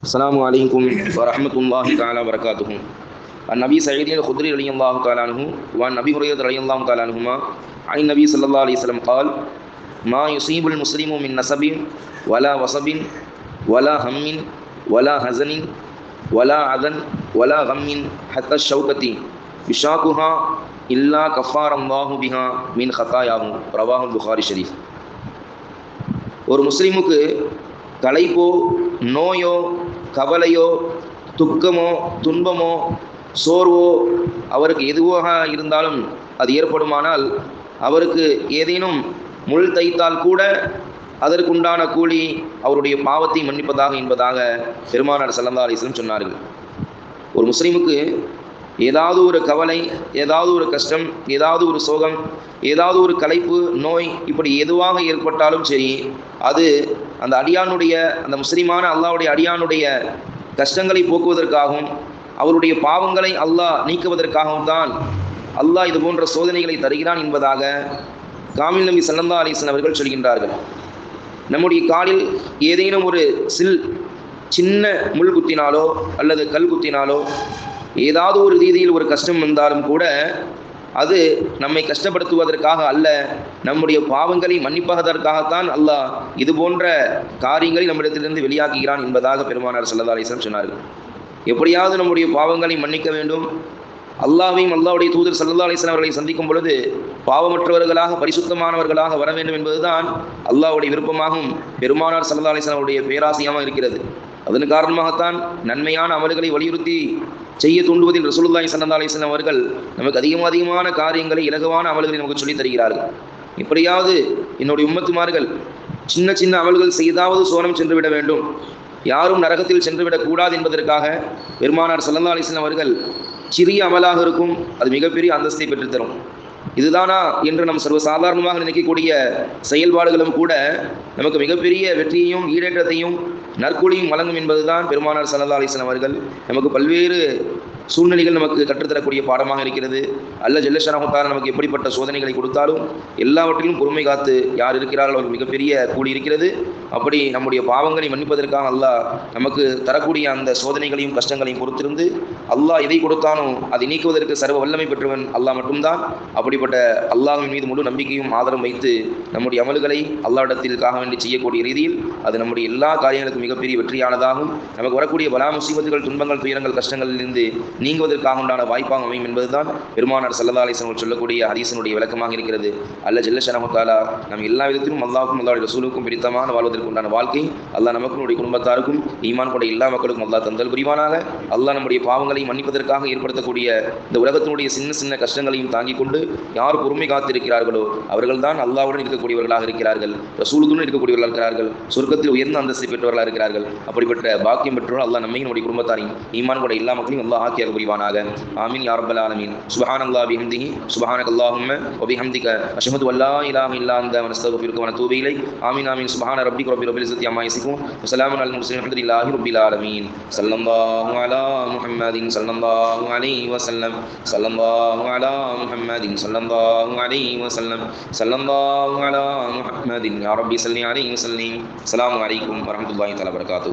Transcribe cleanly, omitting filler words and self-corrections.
السلام عليكم ورحمة الله تعالى وبركاته. عن نبي سعيد الخدري رضي الله تعالى عنه وعن نبي هريرة رضي الله تعالى عنهما عن النبي صلى الله عليه وسلم قال: ما يصيب المسلم من نسب ولا وصب ولا هم ولا حزن ولا عذن ولا غم حتى الشوكة يشاكها إلا كفار الله بها من خطاياه. رواه البخاري ஷரீஃப். ஒரு முஸ்லிமுக்கு களைப்போ நோயோ கவலையோ துக்கமோ துன்பமோ சோர்வோ அவருக்கு எதுவாக இருந்தாலும் அது ஏற்படுமானால் அவருக்கு ஏதேனும் முள் தைத்தால் கூட அதற்குண்டான கூலி அவருடைய பாவத்தை மன்னிப்பதாக என்பதாக பெருமானார் ஸல்லல்லாஹு அலைஹி வஸல்லம் சொன்னார்கள். ஒரு முஸ்லிமுக்கு ஏதாவது ஒரு கவலை, ஏதாவது ஒரு கஷ்டம், ஏதாவது ஒரு சோகம், ஏதாவது ஒரு களைப்பு, நோய், இப்படி எதுவாக ஏற்பட்டாலும் சரி, அது அந்த அடியானுடைய, அந்த முஸ்லிமான அல்லாஹ்வுடைய அடியானுடைய கஷ்டங்களை போக்குவதற்காகவும் அவருடைய பாவங்களை அல்லாஹ் நீக்குவதற்காகவும் தான் அல்லாஹ் இது போன்ற சோதனைகளை தருகிறான் என்பதாக காமில் நபி ஸல்லல்லாஹு அலைஹி வஸல்லம் அவர்கள் சொல்கின்றார்கள். நம்முடைய காலில் ஏதேனும் ஒரு சின்ன முள் குத்தினாலோ அல்லது கல் குத்தினாலோ ஏதாவது ஒரு ரீதியில் ஒரு கஷ்டம் வந்தாலும் கூட அது நம்மை கஷ்டப்படுத்துவதற்காக அல்ல, நம்முடைய பாவங்களை மன்னிப்பதற்காகத்தான் அல்லாஹ் இது போன்ற காரியங்களை நம்மிடத்திலிருந்து வெளியாக்குகிறான் என்பதாக பெருமானார் ஸல்லல்லாஹு அலைஹி வஸல்லம் சொன்னார்கள். எப்படியாவது நம்முடைய பாவங்களை மன்னிக்க வேண்டும், அல்லாஹ்வையும் அல்லாஹ்வுடைய தூதர் ஸல்லல்லாஹு அலைஹி வஸல்லம் அவர்களை சந்திக்கும் பொழுது பாவமற்றவர்களாக பரிசுத்தமானவர்களாக வர வேண்டும் என்பதுதான் அல்லாஹ்வுடைய விருப்பமாகவும் பெருமானார் ஸல்லல்லாஹு அலைஹி வஸல்லம் அவருடைய பேராசையாக இருக்கிறது. அதன் காரணமாகத்தான் நன்மையான அமல்களை வலியுறுத்தி செய்ய தூண்டுவதில் ரசூலுல்லாஹி ஸல்லல்லாஹு அலைஹி வஸல்லம் அவர்கள் நமக்கு அதிகமான காரியங்களை, இலகுவான அமல்களை நமக்கு சொல்லித் தருகிறார்கள். இப்படியாவது என்னுடைய உம்மத்துமார்கள் சின்ன சின்ன அமல்கள் செய்தாவது சோனம் சென்று விட வேண்டும், யாரும் நரகத்தில் சென்றுவிடக் கூடாது என்பதற்காக பெருமானார் ஸல்லல்லாஹு அலைஹி வஸல்லம் அவர்கள் சிறிய அமலாக இருக்கும், அது மிகப்பெரிய அந்தஸ்தை பெற்றுத்தரும். இதுதானா என்று நம் சர்வசாதாரணமாக நினைக்கக்கூடிய செயல்பாடுகளும் கூட நமக்கு மிகப்பெரிய வெற்றியையும் ஈடேற்றத்தையும் நற்கூலியும் வழங்கும் என்பதுதான் பெருமானார் ஸல்லல்லாஹு அலைஹி வஸல்லம் அவர்கள் நமக்கு பல்வேறு சூழ்நிலைகள் நமக்கு கற்றுத்தரக்கூடிய பாடமாக இருக்கிறது. அல்லாஹ் ஜல்ல ஷஅனஹு தஆலா நமக்கு எப்படிப்பட்ட சோதனைகளை கொடுத்தாலும் எல்லாவற்றிலும் பொறுமை காத்து யார் இருக்கிறார்களோ அவருக்கு மிகப்பெரிய கூலி இருக்கிறது. அப்படி நம்முடைய பாவங்களை மன்னிப்பதற்காக அல்லாஹ் நமக்கு தரக்கூடிய அந்த சோதனைகளையும் கஷ்டங்களையும் பொறுத்திருந்து அல்லாஹ் எதை கொடுத்தானோ அதை நீக்குவதற்கு சர்வ வல்லமை பெற்றவன் அல்லாஹ் மட்டும்தான். அப்படிப்பட்ட அல்லாஹ்வின் மீது முழு நம்பிக்கையும் ஆதரவும் வைத்து நம்முடைய அமல்களை அல்லாஹ்விடத்திற்காக வேண்டி செய்யக்கூடிய ரீதியில் அது நம்முடைய எல்லா காரியங்களுக்கும் மிகப்பெரிய வெற்றியானதாகும். நமக்கு வரக்கூடிய பலா முசீபத்துகள், துன்பங்கள், துயரங்கள், கஷ்டங்களிலிருந்து நீங்குவதற்காக உண்டான வாய்ப்பாக அமையும் என்பதுதான் பெருமானார் ஸல்லல்லாஹு அலைஹி வஸல்லம் சொல்லக்கூடிய ஹதீஸினுடைய விளக்கமாக இருக்கிறது. அல்லாஹ் ஜல்ல ஷஅனஹு தஆலா நம் எல்லா விதத்திலும் அல்லாஹ்வுக்கும் அல்லாஹ்வுடைய ரசூலுக்கும் பிடித்தமான வாழ்வதற்கு உண்டான வாழ்க்கை அல்லாஹ் நமக்கும் நம்முடைய குடும்பத்தாருக்கும் ஈமான் கொண்ட எல்லா மக்களுக்கும் அல்லாஹ் தந்தல் புரிவானாக. அல்லாஹ் நம்முடைய பாவங்களை மன்னிப்பதற்காக ஏற்படுத்தக்கூடிய இந்த உலகத்தினுடைய சின்ன சின்ன கஷ்டங்களையும் தாங்கிக் கொண்டு யார் பொறுமை காத்திருக்கிறார்களோ அவர்கள் தான் அல்லாஹ்வுடன் இருக்கக்கூடியவர்களாக இருக்கிறார்கள், ரசூலுடன் இருக்கக்கூடியவர்களாக இருக்கிறார்கள், சொர்க்கத்தில் உயர்ந்த அந்தஸ்தை பெற்றவர்களாக இருக்கிறார்கள். அப்படிப்பட்ட பாக்கியம் பெற்றவர்கள் அல்லாஹ் நம்மையும் நம்முடைய குடும்பத்தாரையும் ஈமான் கொண்ட எல்லா மக்களையும் அல்லாஹ் ஆக்கி புரிவானாக. ஆமீன் யா ரப்பல் ஆலமீன். சுப்ஹானல்லாஹி பிஹம்திஹி சுப்ஹானக்கல்லாஹும்ம வ பிஹம்திக அஷ்ஹது அல்லா இலாஹா இல்லா அன்த வ நஸ்தக்ஃபிருக வ நதூபு இலைக். ஆமீன் ஆமீன். சுப்ஹான ரப்பிக ரப்பில் இஸ்ஸத்தி அம்மா யசிஃபூன் வ ஸலாமுன் அலல் முர்ஸலீன் வல்ஹம்துலில்லாஹி ரப்பில் ஆலமீன். ஸல்லல்லாஹு அலா முஹம்மதின் ஸல்லல்லாஹு அலைஹி வஸல்லம். ஸல்லல்லாஹு அலா முஹம்மதின் ஸல்லல்லாஹு அலைஹி வஸல்லம். ஸல்லல்லாஹு அலா முஹம்மதின் யா ரப்பி ஸல்லி அலைஹி வஸல்லிம். அஸ்ஸலாமு அலைக்கும் வரஹ்மத்துல்லாஹி தஆலா வபரகாத்துஹு.